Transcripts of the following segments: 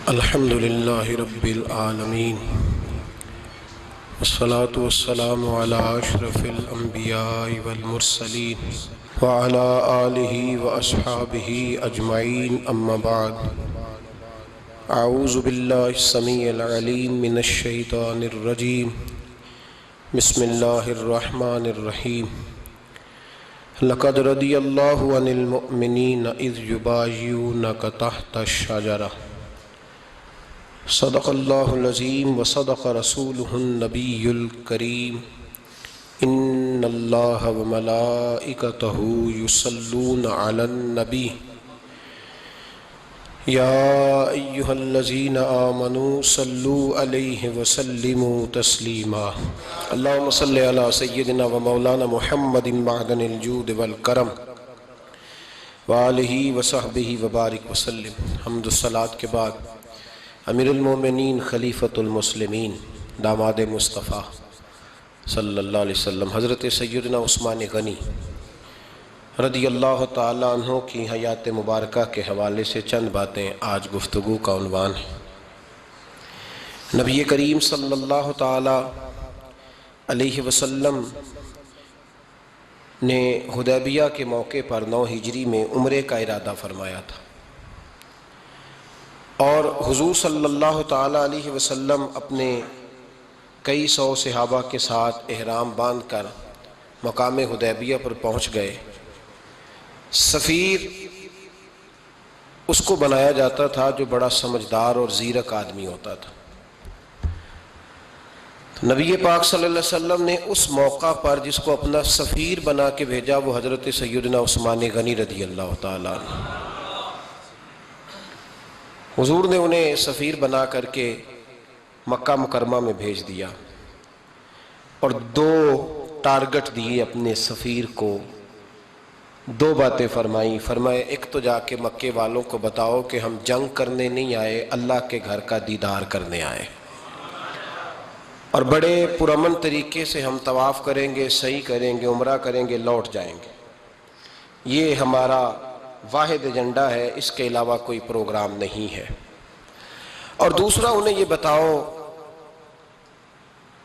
الحمد للہ رب العالمین والصلاة والسلام علی اشرف الانبیاء والمرسلین وعلی آلہ واصحابہ اجمعین اما بعد اعوذ باللہ السمیع العلیم من الشیطان الرجیم بسم اللہ الرحمن الرحیم لقد رضی اللہ عن المؤمنین اذ یبایعونک تحت الشجرہ صدق اللہ العظیم وصدق رسولہ النبی الکریم ان اللہ وملائکتہ یصلون علی النبی یا ایہا الذین آمنوا صلوا علیہ وسلموا تسلیما اللہم صلی علی سیدنا و مولانا محمد معدن الجود والکرم وآلہ وصحبہ وبارک وسلم۔ حمد الصلاۃ کے بعد امیر المومنین خلیفۃ المسلمین داماد مصطفیٰ صلی اللہ علیہ وسلم حضرت سیدنا عثمان غنی رضی اللہ تعالیٰ عنہ کی حیات مبارکہ کے حوالے سے چند باتیں آج گفتگو کا عنوان ہے۔ نبی کریم صلی اللہ تعالیٰ علیہ وسلم نے حدیبیہ کے موقع پر 9 ہجری میں عمرے کا ارادہ فرمایا تھا، اور حضور صلی اللہ تعالیٰ علیہ وسلم اپنے کئی سو صحابہ کے ساتھ احرام باندھ کر مقام حدیبیہ پر پہنچ گئے۔ سفیر اس کو بنایا جاتا تھا جو بڑا سمجھدار اور زیرک آدمی ہوتا تھا۔ نبی پاک صلی اللہ علیہ وسلم نے اس موقع پر جس کو اپنا سفیر بنا کے بھیجا وہ حضرت سیدنا عثمان غنی رضی اللہ تعالیٰ عنہ۔ حضور نے انہیں سفیر بنا کر کے مکہ مکرمہ میں بھیج دیا اور 2 ٹارگٹ دیے اپنے سفیر کو، 2 باتیں فرمائیں۔ فرمائے ایک تو جا کے مکے والوں کو بتاؤ کہ ہم جنگ کرنے نہیں آئے، اللہ کے گھر کا دیدار کرنے آئے، اور بڑے پرامن طریقے سے ہم طواف کریں گے، سعی کریں گے، عمرہ کریں گے، لوٹ جائیں گے۔ یہ ہمارا واحد ایجنڈا ہے، اس کے علاوہ کوئی پروگرام نہیں ہے۔ اور دوسرا انہیں یہ بتاؤ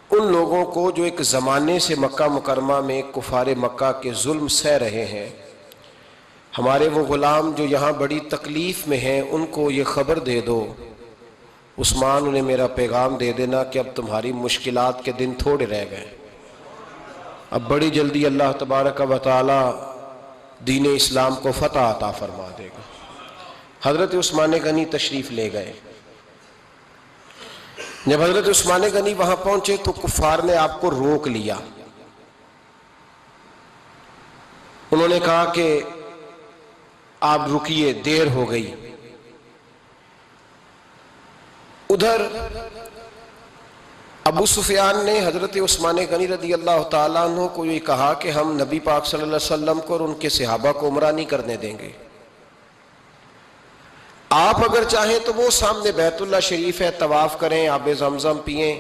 ان لوگوں کو جو ایک زمانے سے مکہ مکرمہ میں کفار مکہ کے ظلم سہ رہے ہیں، ہمارے وہ غلام جو یہاں بڑی تکلیف میں ہیں، ان کو یہ خبر دے دو، عثمان انہیں میرا پیغام دے دینا کہ اب تمہاری مشکلات کے دن تھوڑے رہ گئے، اب بڑی جلدی اللہ تبارک و تعالی دین اسلام کو فتح عطا فرما دے گا۔ حضرت عثمان غنی تشریف لے گئے۔ جب حضرت عثمان غنی وہاں پہنچے تو کفار نے آپ کو روک لیا۔ انہوں نے کہا کہ آپ رکیے، دیر ہو گئی۔ ادھر ابو سفیان نے حضرت عثمان غنی رضی اللہ تعالیٰ عنہ کو یہ کہا کہ ہم نبی پاک صلی اللہ علیہ وسلم کو اور ان کے صحابہ کو عمرہ نہیں کرنے دیں گے، آپ اگر چاہیں تو وہ سامنے بیت اللہ شریف ہے، طواف کریں، آب زمزم پئیں،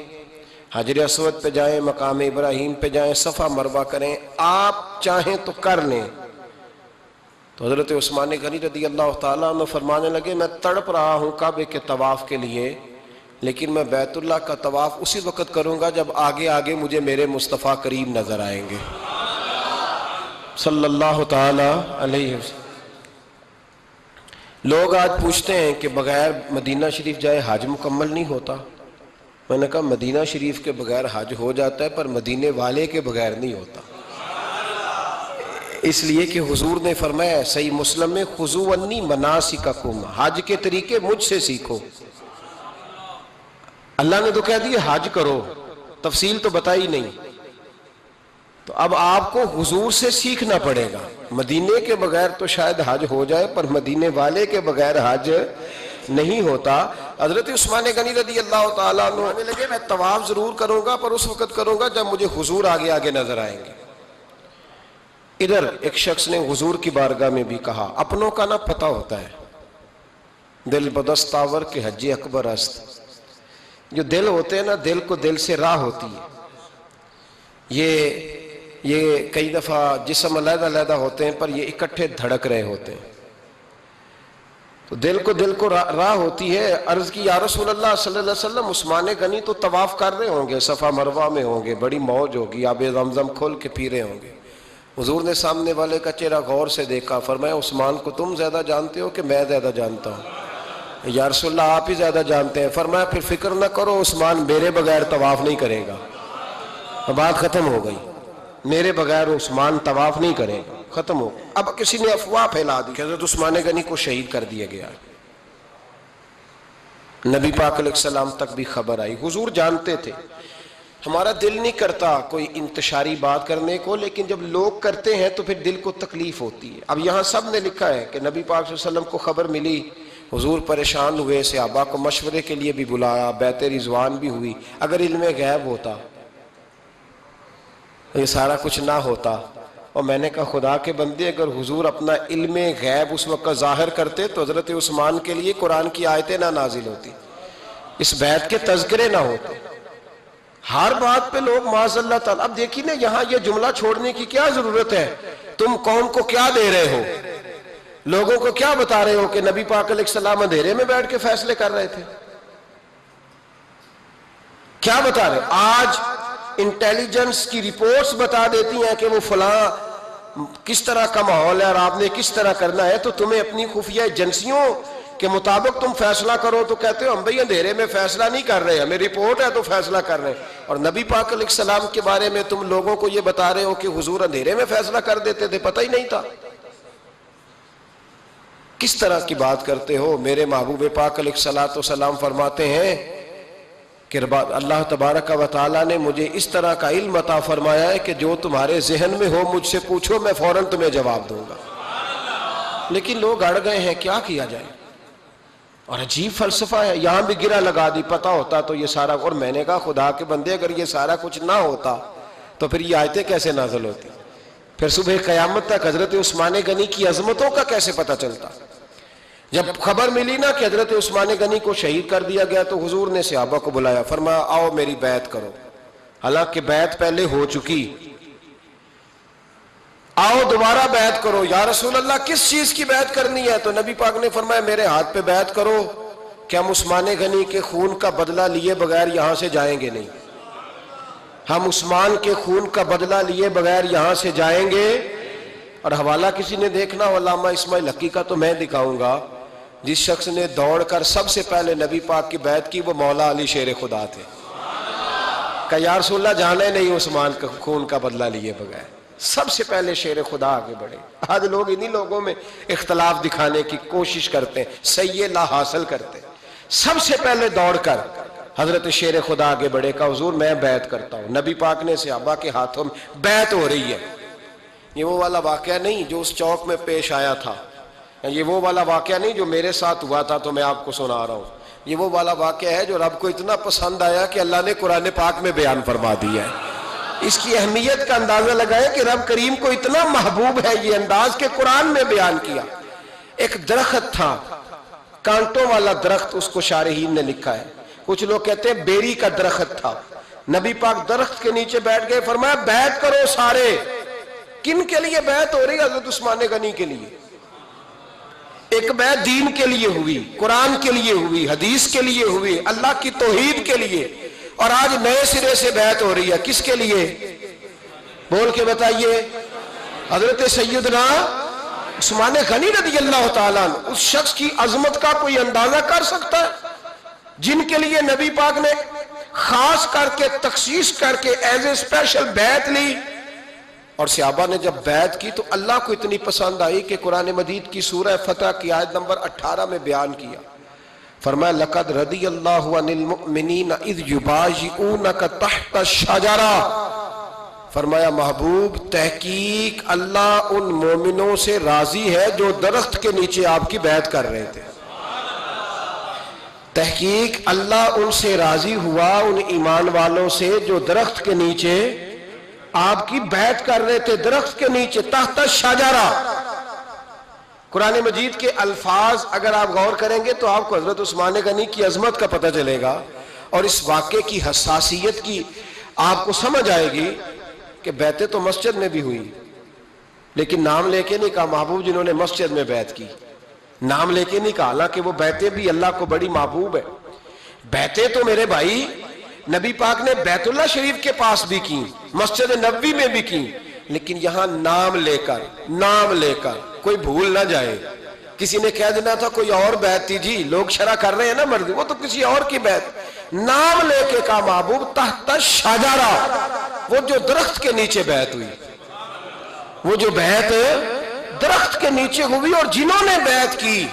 حجر اسود پہ جائیں، مقام ابراہیم پہ جائیں، صفا مروہ کریں، آپ چاہیں تو کر لیں۔ تو حضرت عثمان غنی رضی اللہ تعالیٰ عنہ فرمانے لگے میں تڑپ رہا ہوں کعبے کے طواف کے لیے، لیکن میں بیت اللہ کا طواف اسی وقت کروں گا جب آگے آگے مجھے میرے مصطفیٰ کریم نظر آئیں گے صلی اللہ تعالی علیہ وسلم۔ لوگ آج پوچھتے ہیں کہ بغیر مدینہ شریف جائے حج مکمل نہیں ہوتا۔ میں نے کہا مدینہ شریف کے بغیر حج ہو جاتا ہے، پر مدینے والے کے بغیر نہیں ہوتا، اس لیے کہ حضور نے فرمایا صحیح مسلم میں خذوا عنی مناسککم، حج کے طریقے مجھ سے سیکھو۔ اللہ نے تو کہہ دیا حج کرو، تفصیل تو بتائی نہیں، تو اب آپ کو حضور سے سیکھنا پڑے گا۔ مدینے کے بغیر تو شاید حج ہو جائے، پر مدینے والے کے بغیر حج نہیں ہوتا۔ حضرت عثمان غنی رضی اللہ تعالیٰ عنہ آنے لگے میں طواف ضرور کروں گا، پر اس وقت کروں گا جب مجھے حضور آگے آگے نظر آئیں گے۔ ادھر ایک شخص نے حضور کی بارگاہ میں بھی کہا اپنوں کا نہ پتہ ہوتا ہے، دل بدستاور کے حج اکبر است۔ جو دل ہوتے ہیں نا، دل کو دل سے راہ ہوتی ہے۔ یہ کئی دفعہ جسم علیحدہ علیحدہ ہوتے ہیں پر یہ اکٹھے دھڑک رہے ہوتے ہیں۔ تو دل کو راہ ہوتی ہے. عرض کی یا رسول اللہ صلی اللہ علیہ وسلم عثمان غنی تو طواف کر رہے ہوں گے، صفا مروہ میں ہوں گے، بڑی موج ہوگی، آب زمزم کھول کے پی رہے ہوں گے. حضور نے سامنے والے کا چہرہ غور سے دیکھا، فرمایا عثمان کو تم زیادہ جانتے ہو کہ میں زیادہ جانتا ہوں؟ یا رسول اللہ آپ ہی زیادہ جانتے ہیں. فرمایا پھر فکر نہ کرو، عثمان میرے بغیر طواف نہیں کرے گا. بات ختم ہو گئی، میرے بغیر عثمان طواف نہیں کرے گا، ختم ہو. اب کسی نے افواہ پھیلا دی کہ حضرت عثمان غنی کو شہید کر دیا گیا. نبی پاک علیہ السلام تک بھی خبر آئی. حضور جانتے تھے. ہمارا دل نہیں کرتا کوئی انتشاری بات کرنے کو، لیکن جب لوگ کرتے ہیں تو پھر دل کو تکلیف ہوتی ہے. اب یہاں سب نے لکھا ہے کہ نبی پاک صلی اللہ علیہ وسلم کو خبر ملی، حضور پریشان ہوئے، صحابہ کو مشورے کے لیے بھی بلایا، بیعت رضوان بھی ہوئی. اگر علم غیب ہوتا، یہ سارا کچھ نہ ہوتا. اور میں نے کہا خدا کے بندے، اگر حضور اپنا علم غیب اس وقت ظاہر کرتے تو حضرت عثمان کے لیے قرآن کی آیتیں نہ نازل ہوتی، اس بیعت کے تذکرے نہ ہوتے. ہر بات پہ لوگ معاذ اللہ تعالیٰ. اب دیکھیں نا، یہاں یہ جملہ چھوڑنے کی کیا ضرورت ہے؟ تم قوم کو کیا دے رہے ہو؟ لوگوں کو کیا بتا رہے ہو کہ نبی پاک علیہ السلام اندھیرے میں بیٹھ کے فیصلے کر رہے تھے؟ کیا بتا رہے؟ آج انٹیلیجنس کی رپورٹس بتا دیتی ہیں کہ وہ فلاں کس طرح کا ماحول ہے اور آپ نے کس طرح کرنا ہے، تو تمہیں اپنی خفیہ ایجنسیوں کے مطابق تم فیصلہ کرو تو کہتے ہو ہم بھئی اندھیرے میں فیصلہ نہیں کر رہے، ہمیں رپورٹ ہے تو فیصلہ کر رہے ہیں. اور نبی پاک علیہ السلام کے بارے میں تم لوگوں کو یہ بتا رہے ہو کہ حضور اندھیرے میں فیصلہ کر دیتے تھے، پتہ ہی نہیں تھا. کس طرح کی بات کرتے ہو؟ میرے محبوب پاک علیہ السلام فرماتے ہیں کہ اللہ تبارک و تعالیٰ نے مجھے اس طرح کا علم عطا فرمایا ہے کہ جو تمہارے ذہن میں ہو مجھ سے پوچھو، میں فوراً تمہیں جواب دوں گا. لیکن لوگ اڑ گئے ہیں، کیا کیا جائے؟ اور عجیب فلسفہ ہے. یہاں بھی گرہ لگا دی، پتہ ہوتا تو یہ سارا. اور میں نے کہا خدا کے بندے، اگر یہ سارا کچھ نہ ہوتا تو پھر یہ آیتیں کیسے نازل ہوتی؟ پھر صبح قیامت تک حضرت عثمان غنی کی عظمتوں کا کیسے پتہ چلتا؟ جب خبر ملی نا کہ حضرت عثمان غنی کو شہید کر دیا گیا تو حضور نے صحابہ کو بلایا، فرمایا آؤ میری بیعت کرو. حالانکہ بیعت پہلے ہو چکی، آؤ دوبارہ بیعت کرو. یا رسول اللہ کس چیز کی بیعت کرنی ہے؟ تو نبی پاک نے فرمایا میرے ہاتھ پہ بیعت کرو کہ ہم عثمان غنی کے خون کا بدلہ لیے بغیر یہاں سے جائیں گے نہیں. ہم عثمان کے خون کا بدلہ لیے بغیر یہاں سے جائیں گے. اور حوالہ کسی نے دیکھنا ہو علامہ اسماعیل حقی کا تو میں دکھاؤں گا. جس شخص نے دوڑ کر سب سے پہلے نبی پاک کی بیعت کی وہ مولا علی شیر خدا تھے. کہ یا رسول اللہ جانا ہی نہیں عثمان کا خون کا بدلہ لیے بغیر. سب سے پہلے شیر خدا آگے بڑھے. آج لوگ انہی لوگوں میں اختلاف دکھانے کی کوشش کرتے ہیں، صحیح لا حاصل کرتے ہیں. سب سے پہلے دوڑ کر حضرت شیر خدا آگے بڑھے، کہا حضور میں بیعت کرتا ہوں. نبی پاک نے صحابہ کے ہاتھوں میں بیعت ہو رہی ہے. یہ وہ والا واقعہ نہیں جو اس چوک میں پیش آیا تھا، یہ وہ والا واقعہ نہیں جو میرے ساتھ ہوا تھا تو میں آپ کو سنا رہا ہوں. یہ وہ والا واقعہ ہے جو رب کو اتنا پسند آیا کہ اللہ نے قرآن پاک میں بیان فرما دیا ہے. اس کی اہمیت کا اندازہ لگائے کہ رب کریم کو اتنا محبوب ہے یہ انداز کہ قرآن میں بیان کیا. ایک درخت تھا، کانٹوں والا درخت، اس کو شارحین نے لکھا ہے. کچھ لوگ کہتے ہیں بیری کا درخت تھا. نبی پاک درخت کے نیچے بیٹھ گئے، فرمایا بیعت کرو سارے. کن کے لیے بیعت ہو رہی؟ حضرت عثمان غنی کے لیے. ایک بیعت دین کے لیے ہوئی، قرآن کے لیے ہوئی، حدیث کے لیے ہوئی، اللہ کی توحید کے لیے. اور آج نئے سرے سے بیعت ہو رہی ہے. کس کے لیے؟ بول کے بتائیے. حضرت سیدنا عثمان غنی رضی اللہ تعالیٰ عنہ. اس شخص کی عظمت کا کوئی اندازہ کر سکتا ہے؟ جن کے لیے نبی پاک نے خاص کر کے تخصیص کر کے ایز اے اسپیشل بیعت لی. اور صحابہ نے جب بیعت کی تو اللہ کو اتنی پسند آئی کہ قرآن مجید کی سورہ فتح کی آیت نمبر 18 میں بیان کیا. فرمایا لقد رضی اللہ عن المؤمنین اذ یبایعونک تحت الشجرہ. فرمایا محبوب تحقیق اللہ ان مومنوں سے راضی ہے جو درخت کے نیچے آپ کی بیعت کر رہے تھے. تحقیق اللہ ان سے راضی ہوا، ان ایمان والوں سے جو درخت کے نیچے آپ کی بیعت کر رہے تھے. درخت کے نیچے تحت الشجرہ. قرآن مجید کے الفاظ اگر آپ غور کریں گے تو آپ کو حضرت عثمان غنی کی عظمت کا پتہ چلے گا اور اس واقعے کی حساسیت کی آپ کو سمجھ آئے گی کہ بیعتیں تو مسجد میں بھی ہوئی، لیکن نام لے کے نہیں کہا محبوب جنہوں نے مسجد میں بیعت کی. نام لے کے نہیں کہا، حالانکہ وہ بیعتیں بھی اللہ کو بڑی محبوب ہے. بیعتیں تو میرے بھائی نبی پاک نے بیت اللہ شریف کے پاس بھی کی، مسجد نبوی میں بھی کی، لیکن یہاں نام لے کر کوئی بھول نہ جائے. کسی نے کہہ دینا تھا کوئی اور بیعت تھی جی، لوگ شرح کر رہے ہیں نا مرضی، وہ تو کسی اور کی بیعت. نام لے کے کہا محبوب تحت شجرہ، وہ جو درخت کے نیچے بیعت ہوئی، وہ جو بیعت درخت کے نیچے ہوئی، اور جنہوں نے بیعت کی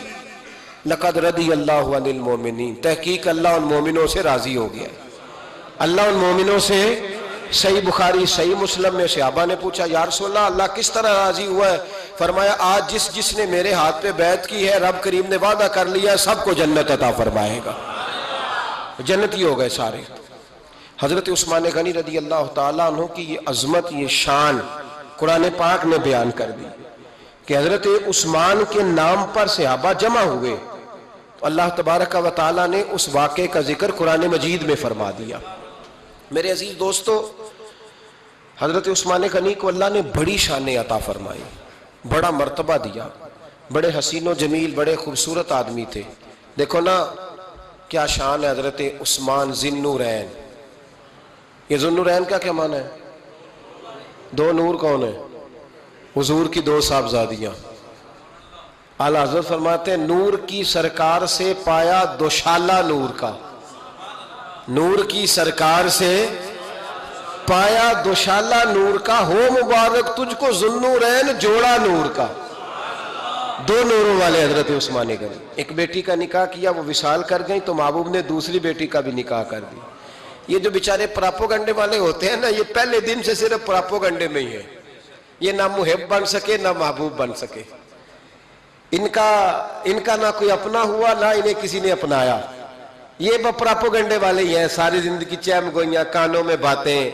لقد رضی اللہ عن المومنین، تحقیق اللہ ان مومنوں سے راضی ہو گیا. اللہ ان مومنوں سے، صحیح بخاری صحیح مسلم میں صحابہ نے پوچھا یا رسول اللہ اللہ کس طرح راضی ہوا ہے؟ فرمایا آج جس نے میرے ہاتھ پہ بیعت کی ہے رب کریم نے وعدہ کر لیا سب کو جنت عطا فرمائے گا، جنتی ہو گئے سارے. حضرت عثمان غنی رضی اللہ تعالیٰ عنہ کی یہ عظمت، یہ شان قرآن پاک نے بیان کر دی کہ حضرت عثمان کے نام پر صحابہ جمع ہوئے، تو اللہ تبارک و تعالیٰ نے اس واقعے کا ذکر قرآن مجید میں فرما دیا. میرے عزیز دوستو، حضرت عثمان غنی کو اللہ نے بڑی شان عطا فرمائی، بڑا مرتبہ دیا، بڑے حسین و جمیل، بڑے خوبصورت آدمی تھے. دیکھو نا کیا شان ہے حضرت عثمان ذی النورین. یہ ذو النورین کا کیا معنی ہے؟ دو نور کون ہے؟ حضور کی دو صاحبزادیاں. اعلیٰ حضرت فرماتے ہیں نور کی سرکار سے پایا دوشالہ نور کا، نور کی سرکار سے پایا دوشالہ نور کا، ہو مبارک تجھ کو ذو النورین جوڑا نور کا. دو نوروں والے حضرت عثمان غنی. ایک بیٹی کا نکاح کیا، وہ وصال کر گئی تو محبوب نے دوسری بیٹی کا بھی نکاح کر دی. یہ جو بیچارے پراپوگنڈے والے ہوتے ہیں نا، یہ پہلے دن سے صرف پراپوگنڈے میں ہی ہے. یہ نہ محب بن سکے نہ محبوب بن سکے. ان کا نہ کوئی اپنا ہوا نہ انہیں کسی نے اپنایا. یہ پراپوگنڈے والے ہی ہیں، ساری زندگی چیم گوئیاں، کانوں میں باتیں،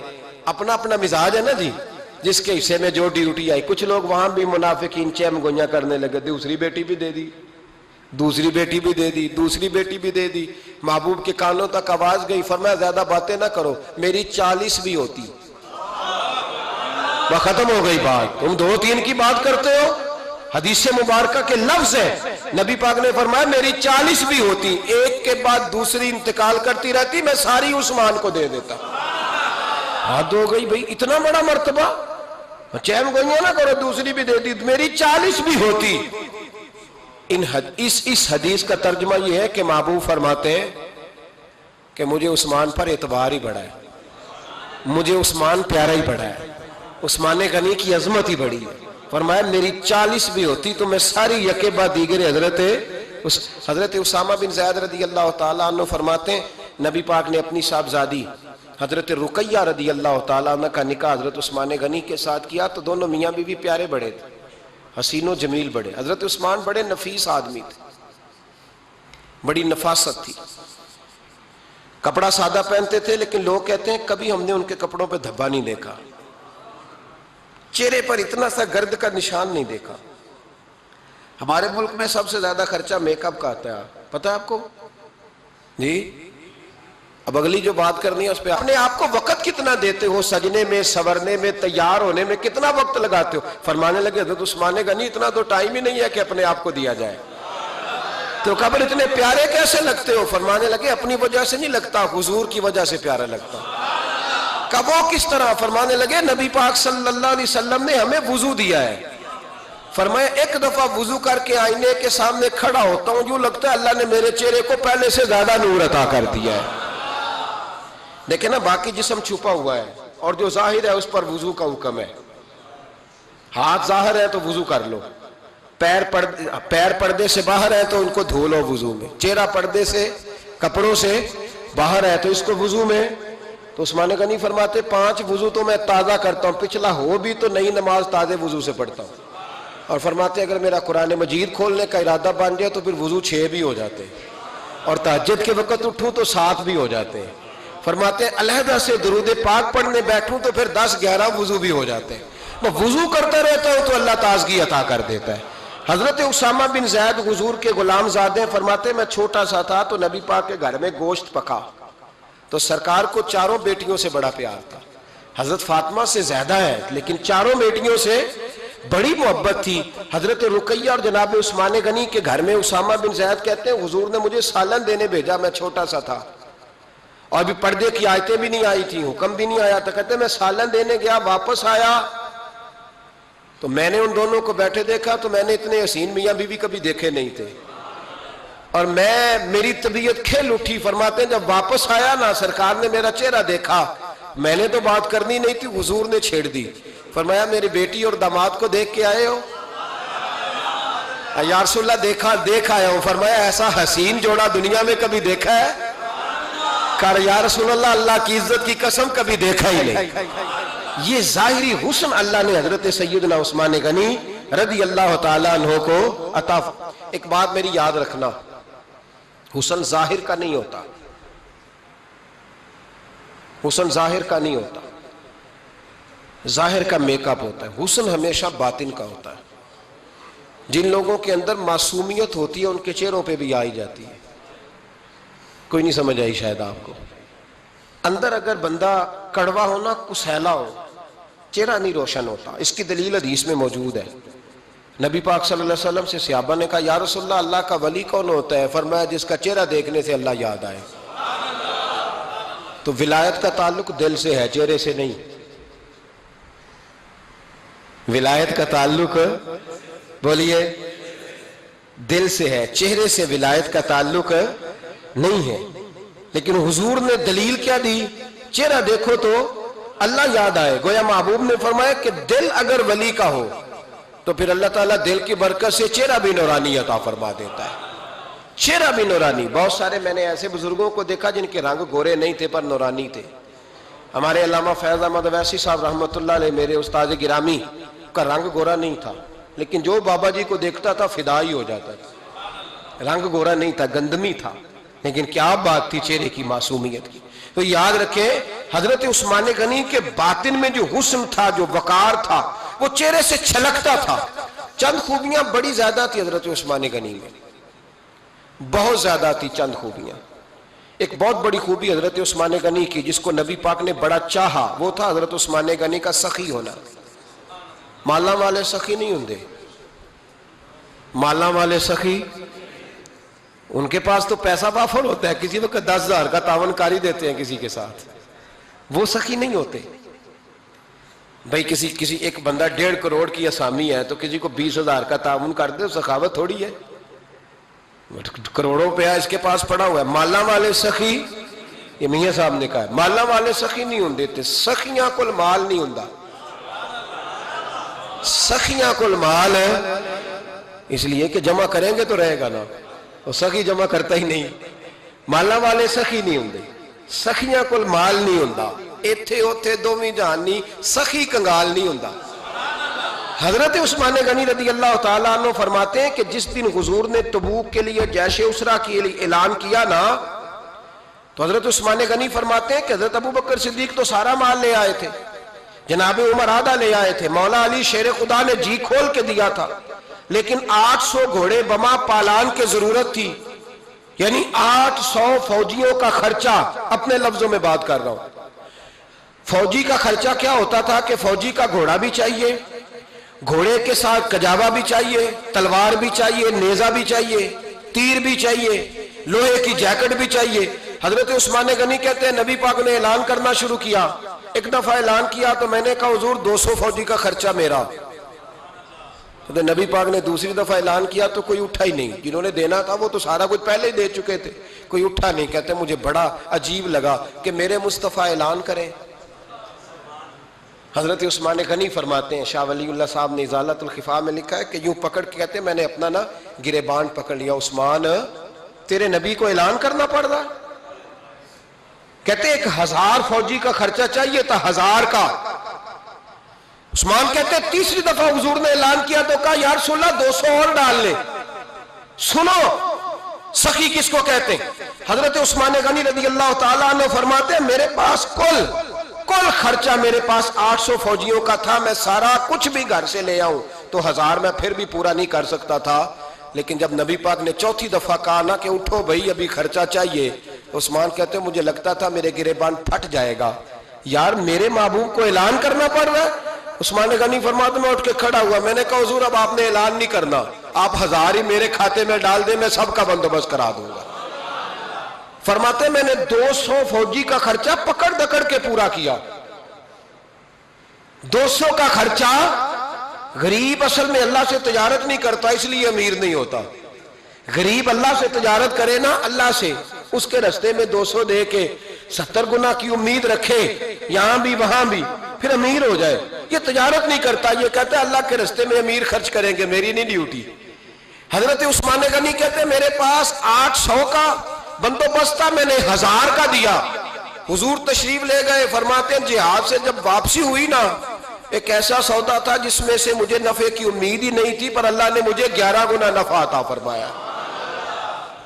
اپنا اپنا مزاج ہے نا جی، جس کے حصے میں جو ڈیوٹی آئی. کچھ لوگ وہاں بھی منافقین چیم گوئیاں کرنے لگے، دوسری بیٹی بھی دے دی، دوسری بیٹی بھی دے دی، دوسری بیٹی بھی دے دی. محبوب کے کانوں تک آواز گئی، فرمایا زیادہ باتیں نہ کرو، میری 40 بھی ہوتی. وہ ختم ہو گئی بات، تم 2-3 کی بات کرتے ہو. حدیث مبارکہ کے لفظ ہے، نبی پاک نے فرمایا میری 40 بھی ہوتی، ایک کے بعد دوسری انتقال کرتی رہتی، میں ساری عثمان کو دے دیتا. حد ہو گئی بھئی، اتنا بڑا مرتبہ، چیم گوئیاں نہ کرو، دوسری بھی دے دی، میری 40 بھی ہوتی. اس حدیث کا ترجمہ یہ ہے کہ محبوب فرماتے ہیں کہ مجھے عثمان پر اعتبار ہی بڑا ہے، مجھے عثمان پیارا ہی بڑا ہے، عثمان غنی کی عظمت ہی بڑی ہے. فرمایا میری 40 بھی ہوتی تو میں ساری یکے بعد دیگر حضرت اسامہ بن زید رضی اللہ تعالیٰ عنہ فرماتے ہیں نبی پاک نے اپنی صاحبزادی حضرت رقیہ رضی اللہ تعالیٰ عنہ کا نکاح حضرت عثمان غنی کے ساتھ کیا، تو دونوں میاں بیوی پیارے بڑے تھے، حسین و جمیل بڑے. حضرت عثمان بڑے نفیس آدمی تھے، بڑی نفاست تھی، کپڑا سادہ پہنتے تھے، لیکن لوگ کہتے ہیں کبھی ہم نے ان کے کپڑوں پہ دھبا نہیں دیکھا، چہرے پر اتنا سا گرد کا نشان نہیں دیکھا. ہمارے ملک میں سب سے زیادہ خرچہ میک اپ کا آتا ہے، پتہ ہے آپ کو جی؟ اب اگلی جو بات کرنی ہے اس پہ اپنے آپ کو وقت کتنا دیتے ہو، سجنے میں، سورنے میں، تیار ہونے میں کتنا وقت لگاتے ہو. فرمانے لگے حضرت عثمان غنی اتنا تو ٹائم ہی نہیں ہے کہ اپنے آپ کو دیا جائے. تو قبر اتنے پیارے کیسے لگتے ہو؟ فرمانے لگے اپنی وجہ سے نہیں لگتا، حضور کی وجہ سے پیارا لگتا. کب وہ کس طرح؟ فرمانے لگے نبی پاک صلی اللہ علیہ وسلم نے ہمیں وضو دیا ہے. فرمایا ایک دفعہ وضو کر کے آئینے کے سامنے کھڑا ہوتا ہوں، یوں لگتا ہے اللہ نے میرے چہرے کو پہلے سے زیادہ نور عطا کر دیا ہے. دیکھیں نا باقی جسم چھپا ہوا ہے اور جو ظاہر ہے اس پر وضو کا حکم ہے. ہاتھ ظاہر ہے تو وضو کر لو، پیر پردے سے باہر ہے تو ان کو دھو لو وضو میں، چہرہ پردے سے کپڑوں سے باہر ہے تو اس کو وضو میں. تو عثمان غنی فرماتے 5 وضو تو میں تازہ کرتا ہوں، پچھلا ہو بھی تو نئی نماز تازے وضو سے پڑھتا ہوں. اور فرماتے اگر میرا قرآن مجید کھولنے کا ارادہ بن جائے تو پھر وضو 6 بھی ہو جاتے ہیں، اور تہجد کے وقت اٹھوں تو 7 بھی ہو جاتے ہیں. فرماتے ہیں علیحدہ سے درود پاک پڑھنے بیٹھوں تو پھر 10-11 وضو بھی ہو جاتے ہیں. میں وضو کرتا رہتا ہوں تو اللہ تازگی عطا کر دیتا ہے. حضرت اسامہ بن زید حضور کے غلام زادے ہیں، فرماتے ہیں میں چھوٹا سا تھا تو نبی پاک کے گھر میں گوشت پکا تو سرکار کو 4 بیٹیوں سے بڑا پیار تھا. حضرت فاطمہ سے زیادہ ہے لیکن 4 بیٹیوں سے بڑی محبت تھی. حضرت رقیہ اور جناب عثمان غنی کے گھر میں اسامہ بن زید کہتے ہیں حضور نے مجھے سالن دینے بھیجا, میں چھوٹا سا تھا اور ابھی پردے کی آیتیں بھی نہیں آئی تھی, حکم بھی نہیں آیا تھا. کہتے ہیں میں سالن دینے گیا, واپس آیا تو میں نے ان دونوں کو بیٹھے دیکھا تو میں نے اتنے حسین میاں بیوی کبھی دیکھے نہیں تھے, اور میری طبیعت کھل اٹھی. فرماتے ہیں جب واپس آیا نا, سرکار نے میرا چہرہ دیکھا, میں نے تو بات کرنی نہیں تھی, حضور نے چھیڑ دی. فرمایا میری بیٹی اور داماد کو دیکھ کے آئے ہو؟ یا رسول اللہ دیکھ آیا ہوں. فرمایا ایسا حسین جوڑا دنیا میں کبھی دیکھا ہے؟ کہا یا رسول اللہ اللہ کی عزت کی قسم کبھی دیکھا ہی نہیں. یہ ظاہری حسن اللہ نے حضرت سیدنا عثمان غنی رضی اللہ تعالیٰ عنہ کو عطا. ایک بات میری یاد رکھنا, حسن ظاہر کا نہیں ہوتا, حسن ظاہر کا نہیں ہوتا, ظاہر کا میک اپ ہوتا ہے. حسن ہمیشہ باطن کا ہوتا ہے. جن لوگوں کے اندر معصومیت ہوتی ہے ان کے چہروں پہ بھی آئی جاتی ہے. کوئی نہیں سمجھ آئی شاید آپ کو. اندر اگر بندہ کڑوا ہونا, کسیلا ہو, چہرہ نہیں روشن ہوتا. اس کی دلیل حدیث میں موجود ہے. نبی پاک صلی اللہ علیہ وسلم سے صحابہ نے کہا یا رسول اللہ اللہ کا ولی کون ہوتا ہے؟ فرمایا جس کا چہرہ دیکھنے سے اللہ یاد آئے. تو ولایت کا تعلق دل سے ہے, چہرے سے نہیں. ولایت کا تعلق بولیے دل سے ہے, چہرے سے ولایت کا تعلق نہیں ہے. لیکن حضور نے دلیل کیا دی؟ چہرہ دیکھو تو اللہ یاد آئے. گویا محبوب نے فرمایا کہ دل اگر ولی کا ہو تو پھر اللہ تعالیٰ دل کی برکت سے چہرہ بھی نورانی عطا فرما دیتا ہے. چہرہ بھی نورانی. بہت سارے میں نے ایسے بزرگوں کو دیکھا جن کے رنگ گورے نہیں تھے پر نورانی تھے. ہمارے علامہ فیض احمد اویسی صاحب رحمۃ اللہ علیہ, میرے استاد گرامی, کا رنگ گورا نہیں تھا, لیکن جو بابا جی کو دیکھتا تھا فدا ہی ہو جاتا تھا. رنگ گورا نہیں تھا, گندمی تھا, لیکن کیا بات تھی چہرے کی معصومیت کی. تو یاد رکھیں حضرت عثمان غنی کے باطن میں جو حسن تھا, جو وقار تھا, وہ چہرے سے چھلکتا تھا. چند خوبیاں بڑی زیادہ تھی حضرت عثمان غنی میں, بہت زیادہ تھی چند خوبیاں. ایک بہت بڑی خوبی حضرت عثمان غنی کی جس کو نبی پاک نے بڑا چاہا, وہ تھا حضرت عثمان غنی کا سخی ہونا. مالا والے سخی نہیں ہوندے, مالا والے سخی ان کے پاس تو پیسہ وافر ہوتا ہے, کسی وقت 10,000 کا تعاون کاری دیتے ہیں کسی کے ساتھ. وہ سخی نہیں ہوتے بھائی. کسی ایک بندہ 1.5 کروڑ کی اسامی ہے تو کسی کو 20,000 کا تعاون کر دے, سخاوت تھوڑی ہے. کروڑوں روپیہ اس کے پاس پڑا ہوا ہے. مالا والے سخی, یہ میاں صاحب نے کہا ہے, مالا والے سخی نہیں ہوندے. سخیاں کل مال نہیں ہوندا, سخیاں کل مال ہے, اس لیے کہ جمع کریں گے تو رہے گا نا. وہ سخی جمع کرتا ہی نہیں. مالا والے سخی نہیں ہوندے, سخیاں کل مال نہیں ہوندا. ایتھے اوتھے دوویں جہانی, سخی کنگال نہیں ہوندا. حضرت عثمان غنی رضی اللہ تعالیٰ عنہ فرماتے ہیں کہ جس دن حضور نے تبوک کے لیے جیش اسرا کے لیے اعلان کیا نا, تو حضرت عثمان غنی فرماتے ہیں کہ حضرت ابو بکر صدیق تو سارا مال لے آئے تھے, جناب عمر آدھا لے آئے تھے, مولا علی شیر خدا نے جی کھول کے دیا تھا, لیکن 800 گھوڑے بما پالان کی ضرورت تھی. یعنی 800 فوجیوں کا خرچہ, اپنے لفظوں میں بات کر رہا ہوں. فوجی کا خرچہ کیا ہوتا تھا کہ فوجی کا گھوڑا بھی چاہیے, گھوڑے کے ساتھ کجاوا بھی چاہیے, تلوار بھی چاہیے, نیزہ بھی چاہیے, تیر بھی چاہیے, لوہے کی جیکٹ بھی چاہیے. حضرت عثمان غنی کہتے ہیں نبی پاک نے اعلان کرنا شروع کیا. ایک دفعہ اعلان کیا تو میں نے کہا حضور 200 فوجی کا خرچہ میرا. تو نبی پاک نے دوسری دفعہ اعلان کیا تو کوئی اٹھا ہی نہیں. جنہوں نے دینا تھا وہ تو سارا کچھ پہلے ہی دے چکے تھے, کوئی اٹھا نہیں. کہتے مجھے بڑا عجیب لگا کہ میرے مصطفیٰ اعلان کریں. حضرت عثمان غنی فرماتے ہیں, شاہ ولی اللہ صاحب نے ازالت الخفا میں لکھا ہے کہ یوں پکڑ کے کہتے ہیں میں نے اپنا نا گریبان پکڑ لیا, عثمان تیرے نبی کو اعلان کرنا پڑ رہا. کہتے 1000 فوجی کا خرچہ چاہیے تھا, 1000 کا. عثمان کہتے تیسری دفعہ حضور نے اعلان کیا تو کہا یا رسول اللہ 200 اور ڈال لے. سنو سخی کس کو کہتے ہیں. حضرت عثمان غنی رضی اللہ تعالیٰ عنہ فرماتے ہیں میرے پاس کل خرچہ میرے پاس 800 فوجیوں کا تھا, میں سارا کچھ بھی گھر سے لے آؤں تو 1000 میں پھر بھی پورا نہیں کر سکتا تھا. لیکن جب نبی پاک نے چوتھی دفعہ کہا نا کہ اٹھو بھائی ابھی خرچہ چاہیے, عثمان کہتے ہیں مجھے لگتا تھا میرے گریبان پھٹ جائے گا. یار میرے محبوب کو اعلان کرنا پڑ رہا ہے, عثمان غنی فرماتے میں اٹھ کے کھڑا ہوا، میں نے کہا حضور اب آپ نے اعلان نہیں کرنا، آپ 1000 ہی میرے کھاتے میں ڈال دیں، میں سب کا بندوبست کرا دوں گا۔ فرماتے میں نے 200 فوجی کا خرچہ پکڑ دکڑ کے پورا کیا۔ 200 کا خرچہ، غریب اصل میں اللہ سے تجارت نہیں کرتا اس لیے امیر نہیں ہوتا، غریب اللہ سے تجارت کرے نا، اللہ سے اس کے رستے میں 200 دے کے 70 گنا کی امید رکھے یہاں بھی وہاں بھی، پھر امیر ہو جائے۔ یہ تجارت نہیں کرتا، یہ کہتا ہے اللہ کے رستے میں امیر خرچ کریں گے، میری نہیں ڈیوٹی۔ حضرت عثمان غنی کہتے ہیں میرے پاس 800 کا بندوبست تھا، میں نے 1000 کا دیا۔ حضور تشریف لے گئے، فرماتے ہیں جہاد سے جب واپسی ہوئی نا، ایک ایسا سودا تھا جس میں سے مجھے نفع کی امید ہی نہیں تھی، پر اللہ نے مجھے 11 گنا نفع عطا فرمایا۔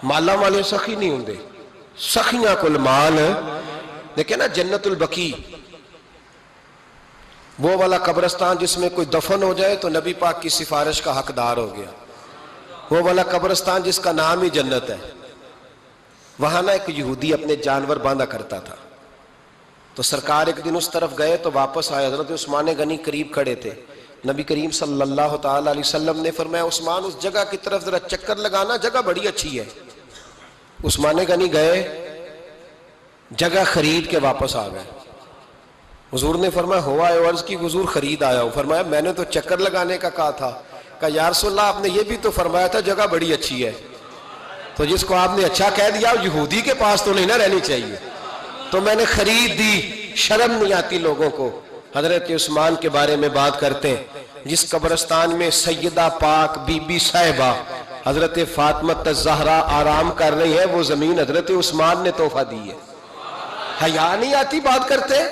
مالا مالے سخی نہیں ہوندے، سخیاں کل مال۔ دیکھیں نا جنت البقیع، وہ والا قبرستان جس میں کوئی دفن ہو جائے تو نبی پاک کی سفارش کا حقدار ہو گیا، وہ والا قبرستان جس کا نام ہی جنت ہے۔ وہاں نا ایک یہودی اپنے جانور باندھا کرتا تھا، تو سرکار ایک دن اس طرف گئے تو واپس آئے، حضرت عثمان غنی قریب کھڑے تھے، نبی کریم صلی اللہ تعالی علیہ وسلم نے فرمایا عثمان اس جگہ کی طرف ذرا چکر لگانا، جگہ بڑی اچھی ہے۔ عثمان غنی گئے، جگہ خرید کے واپس آ گئے۔ حضور نے فرمایا ہوا ہے؟ عرض کی حضور خرید آیا ہوں۔ فرمایا میں نے تو چکر لگانے کا کہا تھا۔ کہا یا رسول اللہ آپ نے یہ بھی تو فرمایا تھا جگہ بڑی اچھی ہے، تو جس کو آپ نے اچھا کہہ دیا یہودی کے پاس تو نہیں نہ رہنی چاہیے، تو میں نے خرید دی۔ شرم نہیں آتی لوگوں کو۔ حضرت عثمان کے بارے میں بات کرتے ہیں، جس قبرستان میں سیدہ پاک بی بی صاحبہ حضرت فاطمہ الزہرا آرام کر رہی ہے، وہ زمین حضرت عثمان نے تحفہ دی ہے۔ حیا نہیں آتی بات کرتے؟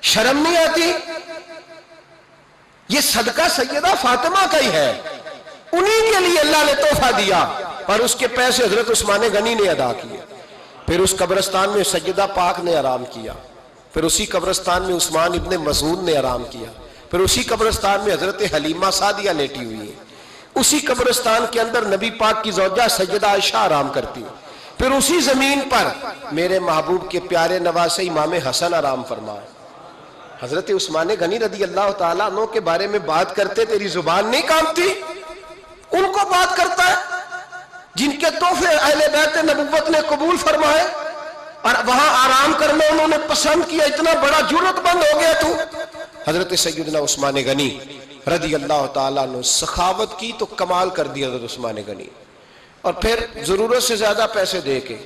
شرم نہیں آتی؟ یہ صدقہ سیدہ فاطمہ کا ہی ہے، انہی کے لیے اللہ نے تحفہ دیا، اور اس کے پیسے حضرت عثمان غنی نے ادا کیے۔ پھر اس قبرستان میں سیدہ پاک نے آرام کیا، پھر اسی قبرستان میں عثمان ابن مسعود نے آرام کیا، پھر اسی قبرستان میں حضرت حلیمہ سعدیہ لیٹی ہوئی ہے، اسی قبرستان کے اندر نبی پاک کی زوجہ سیدہ عائشہ آرام کرتی ہے، پھر اسی زمین پر میرے محبوب کے پیارے نواسے امام حسن آرام فرمائے۔ حضرت عثمان غنی رضی اللہ تعالیٰ عنہ کے بارے میں بات کرتے تیری زبان نہیں کانپتی؟ ان کو بات کرتا ہے جن کے تحفے اہل بیت نبوت نے قبول فرمائے، اور وہاں آرام کرنا انہوں نے پسند کیا، اتنا بڑا جرت بند ہو گیا تو۔ حضرت سیدنا عثمان غنی رضی اللہ تعالیٰ عنہ سخاوت کی تو کمال کر دیا حضرت عثمان غنی، اور پھر ضرورت سے زیادہ پیسے دے کے۔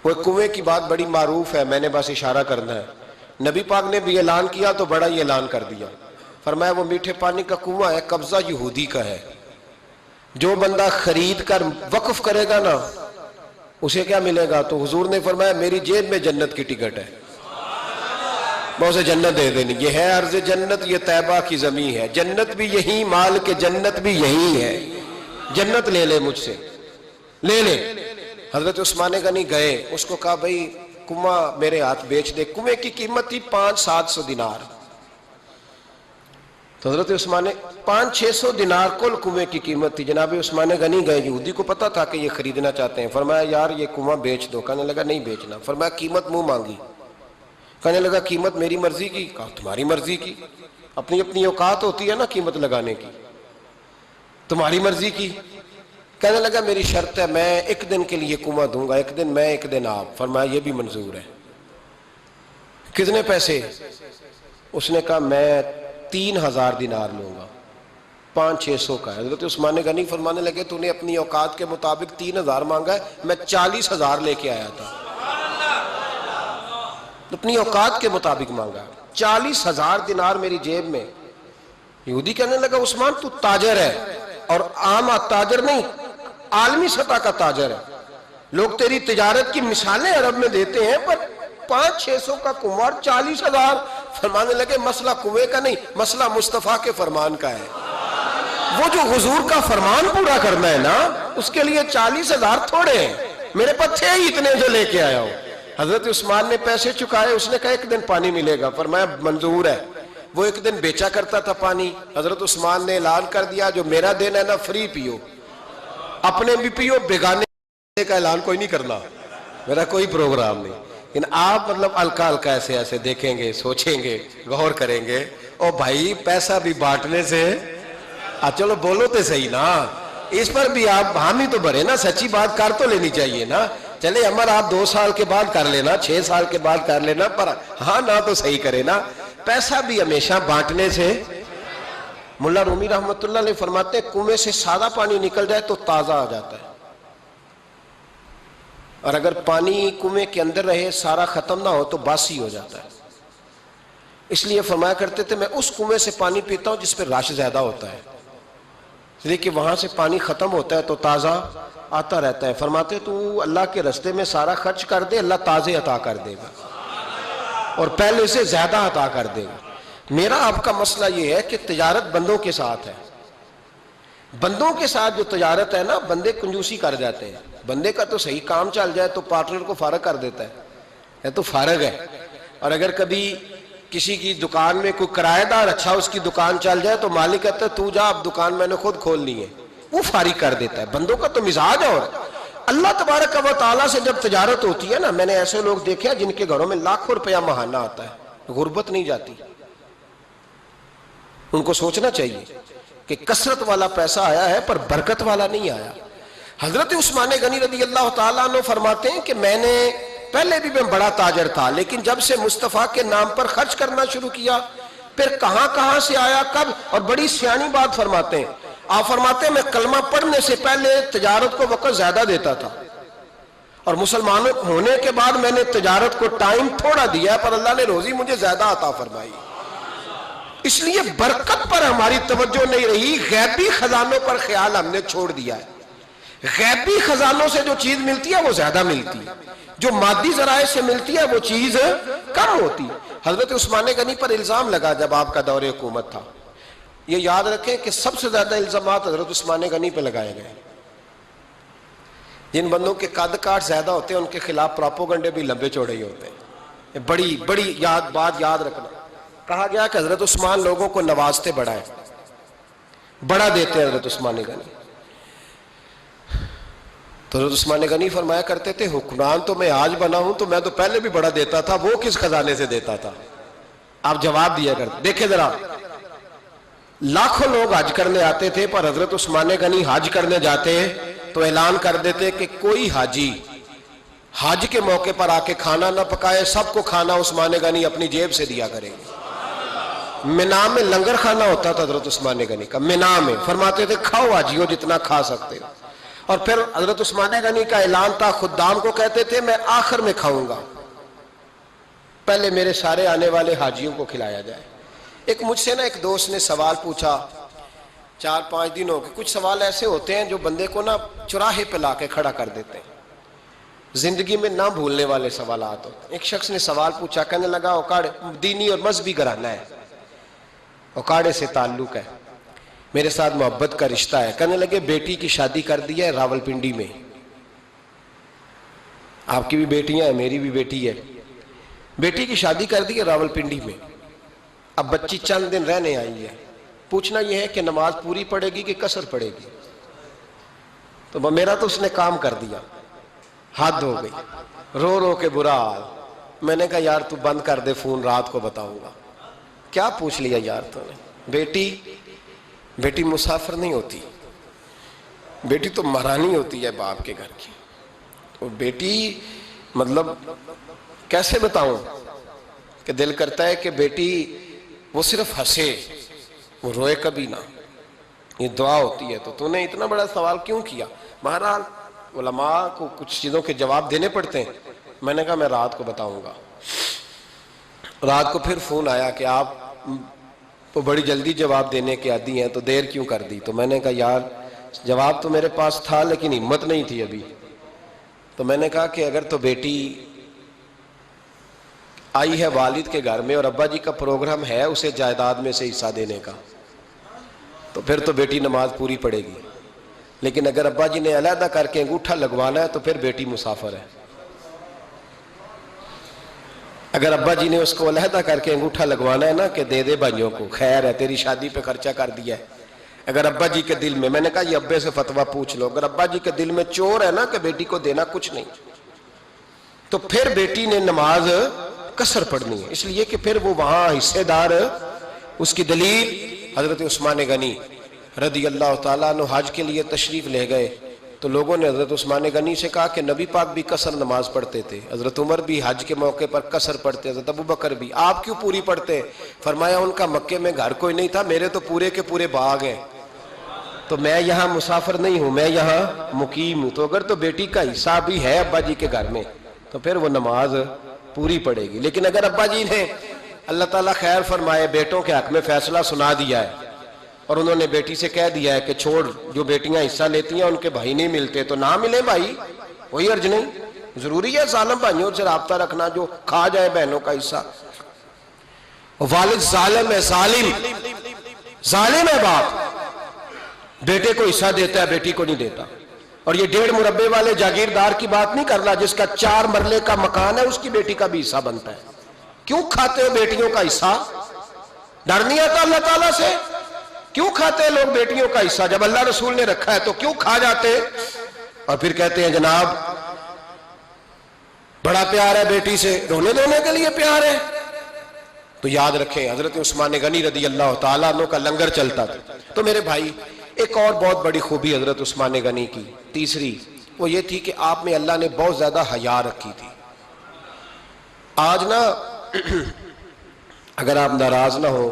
وہ کنویں کی بات بڑی معروف ہے، میں نے بس اشارہ کرنا ہے، نبی پاک نے بھی اعلان کیا تو بڑا ہی اعلان کر دیا، فرمایا وہ میٹھے پانی کا کنواں ہے، قبضہ یہودی کا ہے، جو بندہ خرید کر وقف کرے گا نا اسے کیا ملے گا؟ تو حضور نے فرمایا میری جیب میں جنت کی ٹکٹ ہے، میں اسے جنت دے دینی، یہ ہے عرض جنت، یہ طیبہ کی زمین ہے، جنت بھی یہی، مال کے جنت بھی یہی ہے، جنت لے لے مجھ سے، لے لے۔ حضرت عثمان غنی گئے، اس کو کہا بھئی کنواں میرے ہاتھ بیچ دے۔ کنویں کی قیمت تھی 500-700 دینار، تو حضرت عثمان 500-600 دینار کل کنویں کی قیمت تھی۔ جناب عثمان غنی گئے، یہودی کو پتا تھا کہ یہ خریدنا چاہتے ہیں، فرمایا یار یہ کنواں بیچ دو۔ کہنے لگا نہیں بیچنا۔ فرمایا قیمت منہ مانگی، کہنے لگا قیمت میری مرضی کی، کہا تمہاری مرضی کی، اپنی اپنی اوقات ہوتی ہے نا قیمت لگانے کی، تمہاری مرضی کی۔ کہنے لگا میری شرط ہے میں ایک دن کے لیے کنواں دوں گا، ایک دن میں ایک دن آپ۔ فرمایا یہ بھی منظور ہے۔ کتنے پیسے؟ اس نے کہا میں 3000 دینار لوں گا، 500-600 کا ہے۔ حضرت عثمان غنی فرمانے لگے تو نے اپنی اوقات کے مطابق 3000 مانگا ہے، میں 40,000 لے کے آیا تھا، اپنی اوقات کے مطابق مانگا، 40,000 دینار میری جیب میں۔ یہودی کہنے لگا عثمان تو تاجر ہے، اور عام تاجر نہیں، عالمی سطح کا تاجر ہے، لوگ تیری تجارت کی مثالیں عرب میں دیتے ہیں، پر 500-600 کا کنواں 40,000۔ فرمانے لگے مسئلہ کنویں کا نہیں، مسئلہ مصطفیٰ کے فرمان کا ہے، وہ جو حضور کا فرمان پورا کرنا ہے نا، اس کے لیے 40,000 تھوڑے ہیں، میرے پاس تھے ہی اتنے جو لے کے آیا ہوں۔ حضرت عثمان نے پیسے چکائے، اس نے کہا ایک دن پانی ملے گا۔ فرمایا منظور ہے۔ وہ ایک دن بیچا کرتا تھا پانی، حضرت عثمان نے اعلان کر دیا جو میرا دن ہے نا فری پیو، اپنے بھی پیو، بیگانے کا اعلان کوئی نہیں کرنا، میرا کوئی پروگرام نہیں۔ لیکن آپ مطلب ہلکا ہلکا ایسے ایسے دیکھیں گے، سوچیں گے، غور کریں گے، او بھائی پیسہ بھی بانٹنے سے چلو بولو تو صحیح نا، اس پر بھی آپ حامی تو بھرے نا، سچی بات کر تو لینی چاہیے نا. چلے عمر آپ 2 سال کے بعد کر لینا، 6 سال کے بعد کر لینا، پر ہاں نہ تو صحیح کرے نا. پیسہ بھی ہمیشہ بانٹنے سے. ملا رومی رحمت اللہ علیہ فرماتے ہیں کنویں سے سادہ پانی نکل جائے تو تازہ آ جاتا ہے، اور اگر پانی کنویں کے اندر رہے سارا ختم نہ ہو تو باسی ہو جاتا ہے. اس لیے فرمایا کرتے تھے میں اس کنویں سے پانی پیتا ہوں جس پہ رش زیادہ ہوتا ہے، دیکھیں وہاں سے پانی ختم ہوتا ہے تو تازہ آتا رہتا ہے. فرماتے تو اللہ کے رستے میں سارا خرچ کر دے، اللہ تازے عطا کر دے گا اور پہلے سے زیادہ عطا کر دے گا. میرا آپ کا مسئلہ یہ ہے کہ تجارت بندوں کے ساتھ ہے. بندوں کے ساتھ جو تجارت ہے نا، بندے کنجوسی کر جاتے ہیں. بندے کا تو صحیح کام چل جائے تو پارٹنر کو فارغ کر دیتا ہے، یہ تو فارغ ہے. اور اگر کبھی کسی کی دکان میں کوئی کرایہ دار اچھا اس کی دکان چل جائے تو مالک کہتا ہے تو جا، اب دکان میں نے خود کھولنی ہے، وہ فارغ کر دیتا ہے. بندوں کا تو مزاج ہے. اور اللہ تبارک و تعالیٰ سے جب تجارت ہوتی ہے نا، میں نے ایسے لوگ دیکھے ہیں جن کے گھروں میں لاکھوں روپیہ ماہانہ آتا ہے، غربت نہیں جاتی. ان کو سوچنا چاہیے کہ کثرت والا پیسہ آیا ہے پر برکت والا نہیں آیا. حضرت عثمان غنی رضی اللہ تعالیٰ عنہ فرماتے ہیں کہ میں نے پہلے بھی میں بڑا تاجر تھا، لیکن جب سے مصطفیٰ کے نام پر خرچ کرنا شروع کیا، پھر کہاں کہاں سے آیا کب. اور بڑی سیانی بات فرماتے ہیں، آپ فرماتے ہیں میں کلمہ پڑھنے سے پہلے تجارت کو وقت زیادہ دیتا تھا، اور مسلمان ہونے کے بعد میں نے تجارت کو ٹائم تھوڑا دیا پر اللہ نے روزی مجھے زیادہ عطا فرمائی. اس لیے برکت پر ہماری توجہ نہیں رہی، غیبی خزانوں پر خیال ہم نے چھوڑ دیا ہے. غیبی خزانوں سے جو چیز ملتی ہے وہ زیادہ ملتی ہے، جو مادی ذرائع سے ملتی ہے وہ چیز کم ہوتی. حضرت عثمان غنی پر الزام لگا جب آپ کا دور حکومت تھا. یہ یاد رکھیں کہ سب سے زیادہ الزامات حضرت عثمان غنی پہ لگائے گئے. جن بندوں کے قد کاٹ زیادہ ہوتے ہیں ان کے خلاف پراپوگنڈے بھی لمبے چوڑے ہی ہوتے ہیں. بڑی بڑی بات یاد رکھنا. کہا گیا کہ حضرت عثمان لوگوں کو نوازتے بڑا ہے، بڑا دیتے ہیں حضرت عثمان غنی. تو حضرت عثمان غنی فرمایا کرتے تھے حکمران تو میں آج بنا ہوں تو میں تو پہلے بھی بڑا دیتا تھا، وہ کس خزانے سے دیتا تھا؟ آپ جواب دیا کرتے. دیکھیں ذرا، لاکھوں لوگ حج کرنے آتے تھے پر حضرت عثمان غنی حج کرنے جاتے تو اعلان کر دیتے کہ کوئی حاجی حج کے موقع پر آ کے کھانا نہ پکائے، سب کو کھانا عثمان غنی اپنی جیب سے دیا کریں گے. مینا میں لنگر کھانا ہوتا تھا حضرت عثمان غنی کا، مینا میں. فرماتے تھے کھاؤ حاجیو جتنا کھا سکتے ہو. اور پھر حضرت عثمان غنی کا اعلان تھا، خدام کو کہتے تھے میں آخر میں کھاؤں گا، پہلے میرے سارے آنے والے حاجیوں کو کھلایا جائے. ایک مجھ سے نا ایک دوست نے سوال پوچھا 4-5 دن ہو گئے. کچھ سوال ایسے ہوتے ہیں جو بندے کو نا چوراہے پہ لا کے کھڑا کر دیتے ہیں، زندگی میں نہ بھولنے والے سوالات ہوتے ہیں. ایک شخص نے سوال پوچھا، کہنے لگا اوکاڑے دینی اور مذہبی گھرانہ ہے، اوکاڑے سے تعلق ہے، میرے ساتھ محبت کا رشتہ ہے. کہنے لگے بیٹی کی شادی کر دی ہے راولپنڈی میں. آپ کی بھی بیٹیاں ہیں، میری بھی بیٹی ہے. بیٹی کی شادی کر دی ہے راولپنڈی میں. اب بچی چند دن رہنے آئی ہے. پوچھنا یہ ہے کہ نماز پوری پڑے گی کہ قصر پڑے گی؟ تو میرا تو اس نے کام کر دیا، حد ہو گئی. رو رو کے برا حال. میں نے کہا یار تو بند کر دے فون، رات کو بتاؤں گا. کیا پوچھ لیا یار تو نے؟ بیٹی مسافر نہیں ہوتی، بیٹی تو مہرانی ہوتی ہے باپ کے گھر کی. اور بیٹی مطلب کیسے بتاؤں کہ دل کرتا ہے کہ بیٹی وہ صرف ہنسے، وہ روئے کبھی نہ. یہ دعا ہوتی ہے. تو نے اتنا بڑا سوال کیوں کیا؟ بہرحال علماء کو کچھ چیزوں کے جواب دینے پڑتے ہیں. میں نے کہا میں رات کو بتاؤں گا. رات کو پھر فون آیا کہ آپ وہ بڑی جلدی جواب دینے کے عادی ہیں تو دیر کیوں کر دی؟ تو میں نے کہا یار جواب تو میرے پاس تھا لیکن ہمت نہیں تھی ابھی. تو میں نے کہا کہ اگر تو بیٹی آئی ہے والد کے گھر میں اور ابا جی کا پروگرام ہے اسے جائیداد میں سے حصہ دینے کا، تو پھر تو بیٹی نماز پوری پڑے گی. لیکن اگر ابا جی نے علیحدہ کر کے انگوٹھا لگوانا ہے تو پھر بیٹی مسافر ہے. اگر ابا جی نے اس کو علیحدہ کر کے انگوٹھا لگوانا ہے نا کہ دے دے بھائیوں کو، خیر ہے تیری شادی پہ خرچہ کر دیا ہے. اگر ابا جی کے دل میں نے کہا یہ ابے سے فتویٰ پوچھ لو، اگر ابا جی کے دل میں چور ہے نا کہ بیٹی کو دینا کچھ نہیں، تو پھر بیٹی نے نماز قصر پڑھنی ہے، اس لیے کہ پھر وہ وہاں حصے دار۔ اس کی دلیل حضرت عثمان غنی رضی اللہ تعالیٰ عنہ حج کے لیے تشریف لے گئے تو لوگوں نے حضرت عثمان غنی سے کہا کہ نبی پاک بھی قصر نماز پڑھتے تھے، حضرت عمر بھی حج کے موقع پر قصر پڑھتے، حضرت ابو بکر بھی، آپ کیوں پوری پڑھتے؟ فرمایا ان کا مکے میں گھر کوئی نہیں تھا، میرے تو پورے کے پورے باغ ہیں، تو میں یہاں مسافر نہیں ہوں، میں یہاں مقیم ہوں، تو اگر تو بیٹی کا حصہ بھی ہے ابا جی کے گھر میں تو پھر وہ نماز پوری پڑے گی۔ لیکن اگر ابا جی نے اللہ تعالیٰ خیر فرمائے بیٹوں کے حق میں فیصلہ سنا دیا ہے اور انہوں نے بیٹی سے کہہ دیا ہے کہ چھوڑ، جو بیٹیاں حصہ لیتی ہیں ان کے بھائی نہیں ملتے تو نہ ملے بھائی، کوئی عرض نہیں، ضروری ہے ظالم بھائیوں سے رابطہ رکھنا جو کھا جائے بہنوں کا حصہ۔ والد ظالم ہے، ظالم ہے باپ، بیٹے کو حصہ دیتا ہے بیٹی کو نہیں دیتا۔ اور یہ 1.5 مربے والے جاگیردار کی بات نہیں کر رہا، جس کا 4 مرلے کا مکان ہے اس کی بیٹی کا بھی حصہ بنتا ہے۔ کیوں کھاتے ہو بیٹیوں کا حصہ؟ ڈر نہیں آتا اللہ تعالیٰ سے؟ کیوں کھاتے ہیں لوگ بیٹیوں کا حصہ؟ جب اللہ رسول نے رکھا ہے تو کیوں کھا جاتے؟ اور پھر کہتے ہیں جناب بڑا پیار ہے بیٹی سے، رونے دھونے کے لیے پیار ہے۔ تو یاد رکھیں حضرت عثمان غنی رضی اللہ تعالیٰ عنہ کا لنگر چلتا تھا۔ تو میرے بھائی ایک اور بہت بڑی خوبی حضرت عثمان غنی کی تیسری وہ یہ تھی کہ آپ میں اللہ نے بہت زیادہ حیا رکھی تھی۔ آج نا اگر آپ ناراض نہ ہو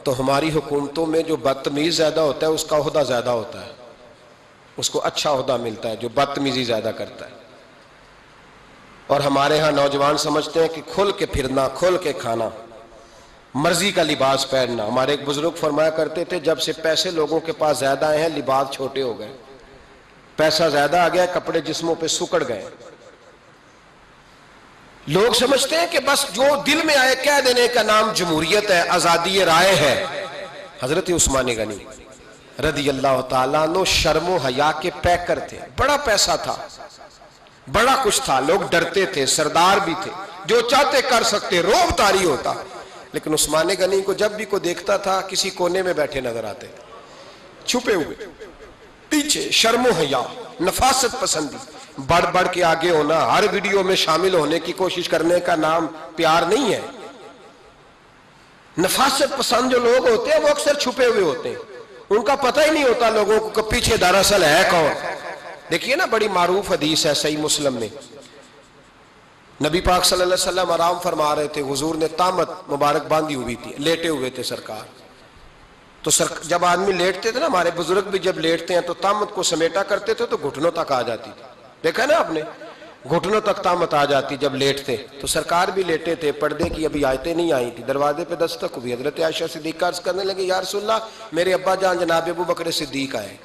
تو ہماری حکومتوں میں جو بدتمیز زیادہ ہوتا ہے اس کا عہدہ زیادہ ہوتا ہے، اس کو اچھا عہدہ ملتا ہے جو بدتمیزی زیادہ کرتا ہے۔ اور ہمارے ہاں نوجوان سمجھتے ہیں کہ کھل کے پھرنا، کھل کے کھانا، مرضی کا لباس پہننا۔ ہمارے ایک بزرگ فرمایا کرتے تھے جب سے پیسے لوگوں کے پاس زیادہ آئے ہیں لباس چھوٹے ہو گئے، پیسہ زیادہ آ گیا کپڑے جسموں پہ سکڑ گئے۔ لوگ سمجھتے ہیں کہ بس جو دل میں آئے کہہ دینے کا نام جمہوریت ہے، آزادی رائے ہے۔ حضرت عثمان غنی رضی اللہ تعالیٰ عنہ شرم و حیا کے پیکر تھے، بڑا پیسہ تھا، بڑا کچھ تھا، لوگ ڈرتے تھے، سردار بھی تھے، جو چاہتے کر سکتے، روب طاری ہوتا۔ لیکن عثمان غنی کو جب بھی کوئی دیکھتا تھا کسی کونے میں بیٹھے نظر آتے، چھپے ہوئے، پیچھے، شرم و حیا، نفاست پسندی، بڑھ بڑھ کے آگے ہونا، ہر ویڈیو میں شامل ہونے کی کوشش کرنے کا نام پیار نہیں ہے۔ نفاست پسند جو لوگ ہوتے ہیں وہ اکثر چھپے ہوئے ہوتے ہیں، ان کا پتہ ہی نہیں ہوتا لوگوں کو کہ پیچھے دراصل ہے کون۔ دیکھیے نا بڑی معروف حدیث ہے صحیح مسلم میں، نبی پاک صلی اللہ علیہ وسلم آرام فرما رہے تھے، حضور نے تامت مبارک باندھی ہوئی تھی، لیٹے ہوئے تھے سرکار۔ تو جب آدمی لیٹتے تھے نا، ہمارے بزرگ بھی جب لیٹتے ہیں تو تامت کو سمیٹا کرتے تھے تو گھٹنوں تک آ جاتی تھی، دیکھا نا آپ نے، گھٹنوں تک تامت آ جاتی جب لیٹتے۔ تو سرکار بھی لیٹے تھے، پردے کی ابھی آیتیں نہیں آئی تھی، دروازے پہ دستک ہوئی، حضرت عائشہ صدیقہ عرض کرنے لگے یا رسول اللہ میرے ابا جان جناب ابو بکر صدیق آئے۔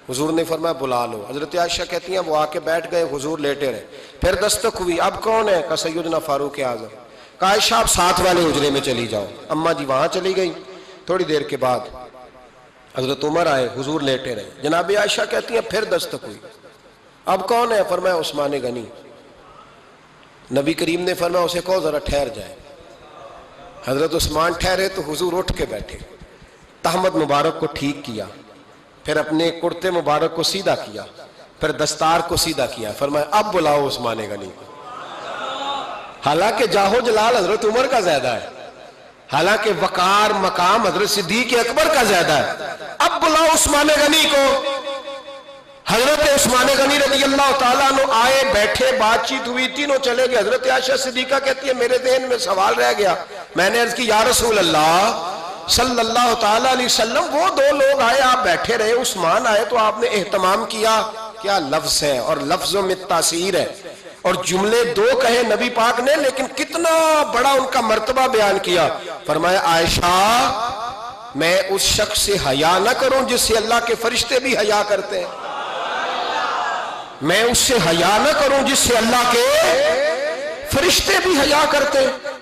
حضور نے فرمایا بلا لو۔ حضرت عائشہ کہتی ہیں وہ آ کے بیٹھ گئے، حضور لیٹے رہے، پھر دستک ہوئی، اب کون ہے؟ کہا سیدنا فاروق اعظم۔ کہا عائشہ آپ ساتھ والے حجرے میں چلی جاؤ۔ اماں جی وہاں چلی گئی۔ تھوڑی دیر کے بعد حضرت عمر آئے، حضور لیٹے رہے، جناب عائشہ کہتی ہیں پھر دستک ہوئی، اب کون ہے؟ فرمایا عثمان غنی۔ نبی کریم نے فرمایا اسے کہو ذرا ٹھہر جائے۔ حضرت عثمان ٹھہرے تو حضور اٹھ کے بیٹھے، تہمت مبارک کو ٹھیک کیا، پھر اپنے کرتے مبارک کو سیدھا کیا، پھر دستار کو سیدھا کیا، فرمایا اب بلاؤ عثمان غنی کو۔ حالانکہ جاہو جلال حضرت عمر کا زیادہ ہے، حالانکہ وقار مقام حضرت صدیق اکبر کا زیادہ ہے، اب بلاؤ عثمان غنی کو۔ حضرت عثمان غنی رضی اللہ تعالیٰ عنہ آئے، بیٹھے، بات چیت ہوئی، تینوں چلے گئے۔ حضرت عائشہ صدیقہ کہتی ہے میرے ذہن میں سوال رہ گیا، میں نے عرض کی یا رسول اللہ صلی اللہ تعالیٰ علیہ وسلم وہ دو لوگ آئے، آپ بیٹھے رہے، عثمان آئے تو آپ نے اہتمام کیا، کیا لفظ ہے، اور لفظوں میں تاثیر ہے، اور جملے دو کہے نبی پاک نے لیکن کتنا بڑا ان کا مرتبہ بیان کیا۔ فرمایا عائشہ میں اس شخص سے حیا نہ کروں جس سے اللہ کے فرشتے بھی حیا کرتے ہیں، میں اس سے حیا نہ کروں جس سے اللہ کے فرشتے بھی حیا کرتے ہیں۔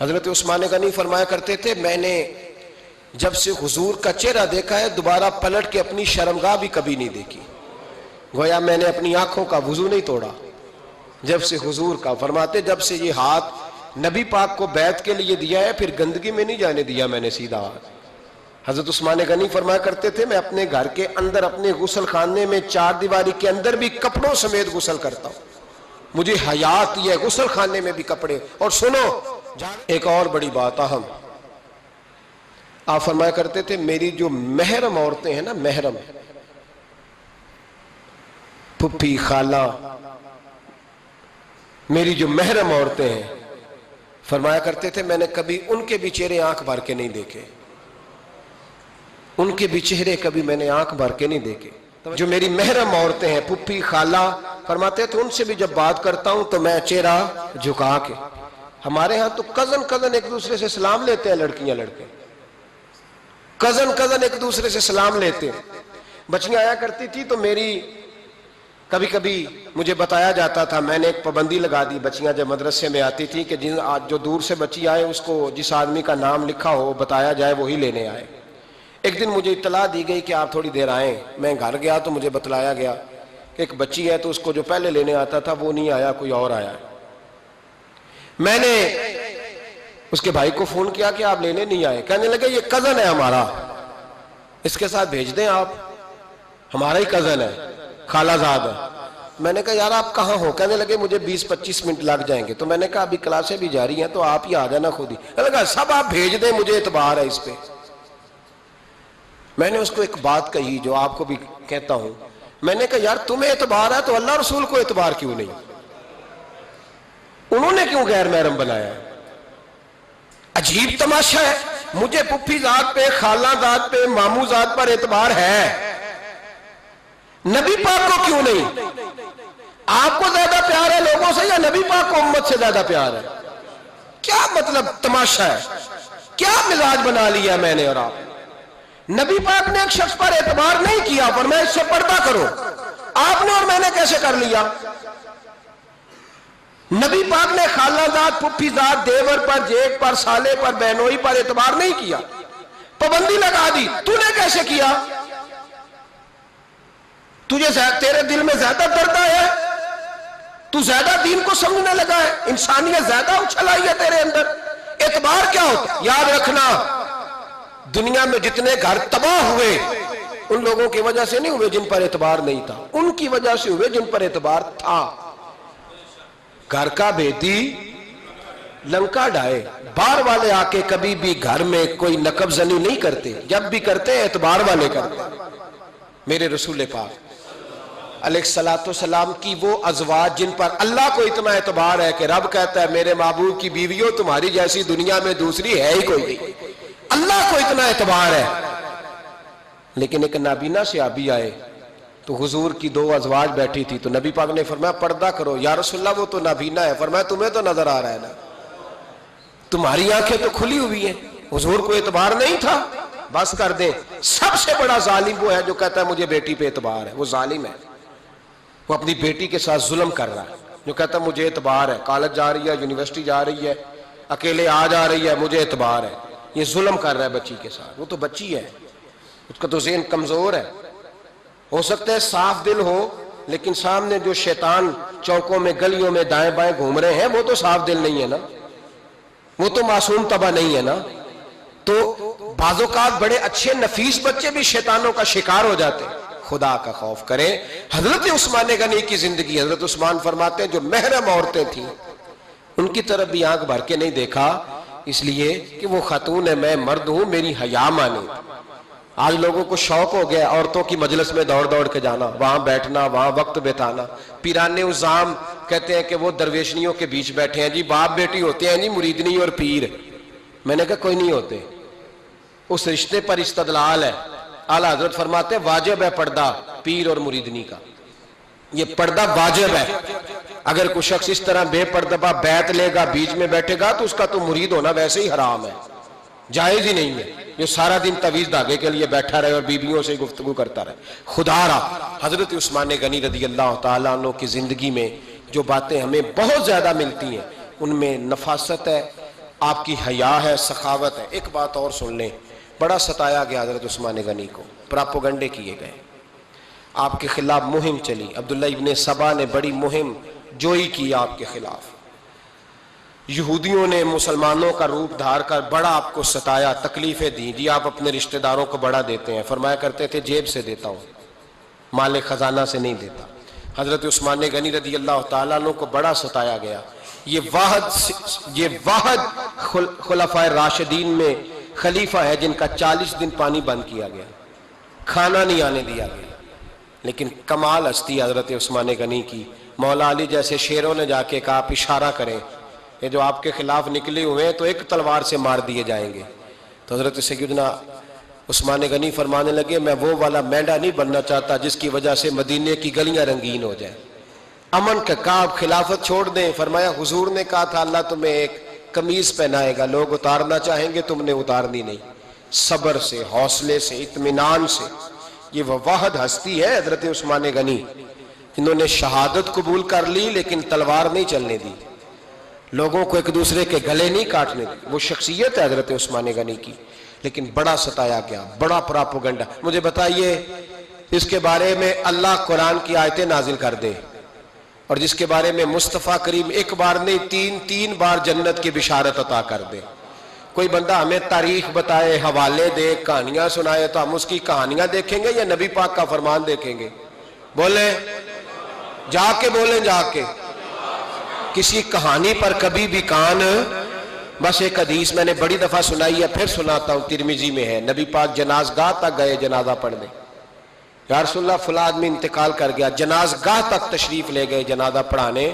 حضرت عثمان غنی فرمایا کرتے تھے میں نے جب سے حضور کا چہرہ دیکھا ہے دوبارہ پلٹ کے اپنی شرمگاہ بھی کبھی نہیں دیکھی، گویا میں نے اپنی آنکھوں کا وضو نہیں توڑا جب سے حضور کا۔ فرماتے جب سے یہ ہاتھ نبی پاک کو بیعت کے لیے دیا ہے پھر گندگی میں نہیں جانے دیا میں نے سیدھا ہاتھ۔ حضرت عثمان غنی فرمایا کرتے تھے میں اپنے گھر کے اندر اپنے غسل خانے میں 4 دیواری کے اندر بھی کپڑوں سمیت غسل کرتا ہوں، مجھے حیا آتی ہے غسل خانے میں بھی کپڑے. اور سنو ایک اور بڑی بات اہم، آپ فرمایا کرتے تھے میری جو محرم عورتیں ہیں نا، محرم پھپھی خالہ، میری جو محرم عورتیں ہیں، فرمایا کرتے تھے میں نے کبھی ان کے بھی چہرے آنکھ بھر کے نہیں دیکھے، ان کے بھی چہرے کبھی میں نے آنکھ بھر کے نہیں دیکھے. جو میری محرم عورتیں ہیں پھپھی خالہ، فرماتے تھے ان سے بھی جب بات کرتا ہوں تو میں چہرہ جھکا کے. ہمارے ہاں تو کزن ایک دوسرے سے سلام لیتے ہیں، لڑکیاں لڑکے کزن ایک دوسرے سے سلام لیتے ہیں. بچیاں آیا کرتی تھی تو میری کبھی کبھی مجھے بتایا جاتا تھا، میں نے ایک پابندی لگا دی، بچیاں جب مدرسے میں آتی تھی کہ جو دور سے بچی آئے اس کو جس آدمی کا نام لکھا ہو بتایا جائے وہی لینے آئے. ایک دن مجھے اطلاع دی گئی کہ آپ تھوڑی دیر آئیں. میں گھر گیا تو مجھے بتلایا گیا کہ ایک بچی ہے تو اس کو جو پہلے لینے آتا تھا وہ نہیں آیا، کوئی اور آیا. میں نے اس کے بھائی کو فون کیا کہ آپ لینے نہیں آئے. کہنے لگے یہ کزن ہے ہمارا، اس کے ساتھ بھیج دیں، آپ ہمارا ہی کزن ہے، خالہ زاد ہے. میں نے کہا یار آپ کہاں ہو؟ کہنے لگے مجھے 20-25 منٹ لگ جائیں گے. تو میں نے کہا ابھی کلاسیں بھی جاری ہیں تو آپ ہی آ جانا خود ہی. کہنے لگا سب آپ بھیج دیں، مجھے اعتبار ہے اس پہ. میں نے اس کو ایک بات کہی جو آپ کو بھی کہتا ہوں، میں نے کہا یار تمہیں اعتبار ہے تو اللہ رسول کو اعتبار کیوں نہیں؟ انہوں نے کیوں غیر محرم بنایا؟ عجیب تماشا ہے. مجھے پھپھی ذات پہ، خالہ ذات پہ، ماموں ذات پر اعتبار ہے، نبی پاک کو کیوں نہیں؟ آپ کو زیادہ پیار ہے لوگوں سے یا نبی پاک کو امت سے زیادہ پیار ہے؟ کیا مطلب تماشا ہے؟ کیا مزاج بنا لیا میں نے اور آپ؟ نبی پاک نے ایک شخص پر اعتبار نہیں کیا، فرمایا اس سے پردہ کرو. آپ نے اور میں نے کیسے کر لیا؟ نبی پاک نے خالہ ذات، پھپھی ذات، دیور پر، جیٹ پر، سالے پر، بہنوئی پر اعتبار نہیں کیا، پابندی لگا دی. تو نے کیسے کیا؟ تیرے دل میں زیادہ درد ہے، تو زیادہ دین کو سمجھنے لگا ہے، انسانیت زیادہ اچھل آئی ہے تیرے اندر. اعتبار کیا ہوتا؟ یاد رکھنا دنیا میں جتنے گھر تباہ ہوئے ان لوگوں کی وجہ سے نہیں ہوئے جن پر اعتبار نہیں تھا، ان کی وجہ سے ہوئے جن پر اعتبار تھا. گھر کا بیٹی لنکا ڈھائے، باہر والے آ کے کبھی بھی گھر میں کوئی نقب زنی نہیں کرتے، جب بھی کرتے اعتبار والے کرتے. میرے رسول پاک علیہ السلام کی وہ ازواج جن پر اللہ کو اتنا اعتبار ہے کہ رب کہتا ہے میرے محبوب کی بیویوں تمہاری جیسی دنیا میں دوسری ہے ہی کوئی نہیں. اللہ کو اتنا اعتبار ہے. لیکن ایک نابینا صحابی آئے تو حضور کی 2 ازواج بیٹھی تھی تو نبی پاک نے فرمایا پردہ کرو. یا رسول اللہ وہ تو نابینا ہے. فرمایا تمہیں تو نظر آ رہا ہے نا، تمہاری آنکھیں تو کھلی ہوئی ہیں. حضور کو اعتبار نہیں تھا. بس کر دیں. سب سے بڑا ظالم وہ ہے جو کہتا ہے مجھے بیٹی پہ اعتبار ہے. وہ ظالم ہے، وہ اپنی بیٹی کے ساتھ ظلم کر رہا ہے. جو کہتا ہے مجھے اعتبار ہے، کالج جا رہی ہے، یونیورسٹی جا رہی ہے، اکیلے آ جا رہی ہے، مجھے اعتبار ہے. یہ ظلم کر رہا ہے بچی کے ساتھ. وہ تو بچی ہے، اس کا تو ذہن کمزور ہے. ہو سکتا ہے صاف دل ہو لیکن سامنے جو شیطان چوکوں میں گلیوں میں دائیں بائیں گھوم رہے ہیں وہ تو صاف دل نہیں ہے نا، وہ تو معصوم طبع نہیں ہے نا. تو بعض اوقات بڑے اچھے نفیس بچے بھی شیطانوں کا شکار ہو جاتے ہیں. خدا کا خوف کریں. حضرت عثمان غنی کی زندگی، حضرت عثمان فرماتے ہیں جو محرم عورتیں تھیں ان کی طرف بھی آنکھ بھر کے نہیں دیکھا، اس لیے کہ وہ خاتون ہے، میں مرد ہوں، میری حیا مانی. آج لوگوں کو شوق ہو گیا عورتوں کی مجلس میں دوڑ دوڑ کے جانا، وہاں بیٹھنا، وہاں وقت بتانا. پیرانے عظام کہتے ہیں کہ وہ درویشنیوں کے بیچ بیٹھے ہیں جی، باپ بیٹی ہوتے ہیں جی، مریدنی اور پیر. میں نے کہا کوئی نہیں ہوتے. اس رشتے پر استدلال ہے. اعلیٰ حضرت فرماتے ہیں واجب ہے پردہ پیر اور مریدنی کا، یہ پردہ واجب ہے. اگر کوئی شخص اس طرح بے پردہ بیعت لے گا، بیچ میں بیٹھے گا تو اس کا تو مرید ہونا ویسے ہی حرام ہے، جائز ہی نہیں ہے. جو سارا دن تویز دھاگے کے لیے بیٹھا رہے اور بیویوں سے گفتگو کرتا رہے. خدا را حضرت عثمان غنی رضی اللہ تعالیٰ عنہ کی زندگی میں جو باتیں ہمیں بہت زیادہ ملتی ہیں ان میں نفاست ہے، آپ کی حیا ہے، سخاوت ہے. ایک بات اور سن لیں، بڑا ستایا گیا حضرت عثمان غنی کو، پراپوگنڈے کیے گئے، آپ کے خلاف مہم چلی. عبداللہ ابن سبا نے بڑی مہم جوئی کی آپ کے خلاف. یہودیوں نے مسلمانوں کا روپ دھار کر بڑا آپ کو ستایا، تکلیفیں دیں. جی آپ اپنے رشتہ داروں کو بڑا دیتے ہیں. فرمایا کرتے تھے جیب سے دیتا ہوں، مال خزانہ سے نہیں دیتا. حضرت عثمان غنی رضی اللہ تعالیٰ عنہ کو بڑا ستایا گیا. یہ واحد خلفائے راشدین میں خلیفہ ہے جن کا 40 دن پانی بند کیا گیا، کھانا نہیں آنے دیا گیا. لیکن کمال ہستی حضرت عثمان غنی کی. مولا علی جیسے شیروں نے جا کے کہا آپ اشارہ کریں، یہ جو آپ کے خلاف نکلے ہوئے ہیں تو ایک تلوار سے مار دیے جائیں گے. تو حضرت سیدنا عثمان غنی فرمانے لگے میں وہ والا مینڈا نہیں بننا چاہتا جس کی وجہ سے مدینے کی گلیاں رنگین ہو جائیں. امن کا کہا آپ خلافت چھوڑ دیں. فرمایا حضور نے کہا تھا اللہ تمہیں ایک قمیض پہنائے گا، لوگ اتارنا چاہیں گے، تم نے اتارنی نہیں. صبر سے، حوصلے سے، اطمینان سے. یہ وہ واحد ہستی ہے حضرت عثمان غنی جنہوں نے شہادت قبول کر لی لیکن تلوار نہیں چلنے دی، لوگوں کو ایک دوسرے کے گلے نہیں کاٹنے دی. وہ شخصیت ہے حضرت عثمان غنی کی. لیکن بڑا ستایا گیا، بڑا پراپوگنڈا. مجھے بتائیے اس کے بارے میں اللہ قرآن کی آیتیں نازل کر دے اور جس کے بارے میں مصطفیٰ کریم ایک بار نہیں تین بار جنت کی بشارت عطا کر دے. کوئی بندہ ہمیں تاریخ بتائے، حوالے دے، کہانیاں سنائے تو ہم اس کی کہانیاں دیکھیں گے یا نبی پاک کا فرمان دیکھیں گے؟ بولیں، جا کے بولیں، جا کے. کسی کہانی پر کبھی بھی کان. بس ایک حدیث میں نے بڑی دفعہ سنائی ہے، پھر سناتا ہوں، ترمذی میں ہے. نبی پاک جنازگاہ تک گئے جنازہ پڑھنے. یا رسول اللہ فلاں آدمی انتقال کر گیا. جنازگاہ تک تشریف لے گئے جنازہ پڑھانے،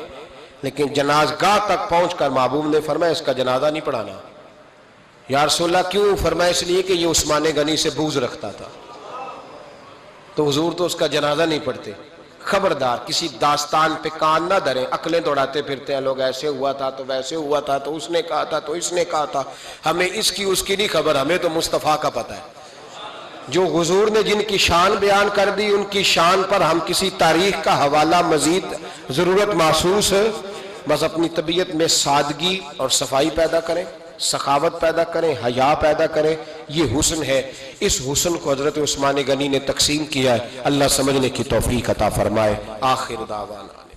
لیکن جنازگاہ تک پہنچ کر محبوب نے فرمایا اس کا جنازہ نہیں پڑھانا. یا رسول اللہ کیوں؟ فرمایا اس لیے کہ یہ عثمان غنی سے بغض رکھتا تھا. تو حضور تو اس کا جنازہ نہیں پڑھتے. خبردار کسی داستان پہ کان نہ دھریں. عقلیں دوڑاتے پھرتے ہیں لوگ، ایسے ہوا تھا تو ویسے ہوا تھا تو اس نے کہا تھا تو اس نے کہا تھا. ہمیں اس کی اس کی نہیں خبر، ہمیں تو مصطفیٰ کا پتہ ہے. جو حضور نے جن کی شان بیان کر دی ان کی شان پر ہم کسی تاریخ کا حوالہ مزید ضرورت محسوس ہے. بس اپنی طبیعت میں سادگی اور صفائی پیدا کریں، سخاوت پیدا کریں، حیا پیدا کریں. یہ حسن ہے. اس حسن کو حضرت عثمان غنی نے تقسیم کیا ہے. اللہ سمجھنے کی توفیق عطا فرمائے. آخر دعوانا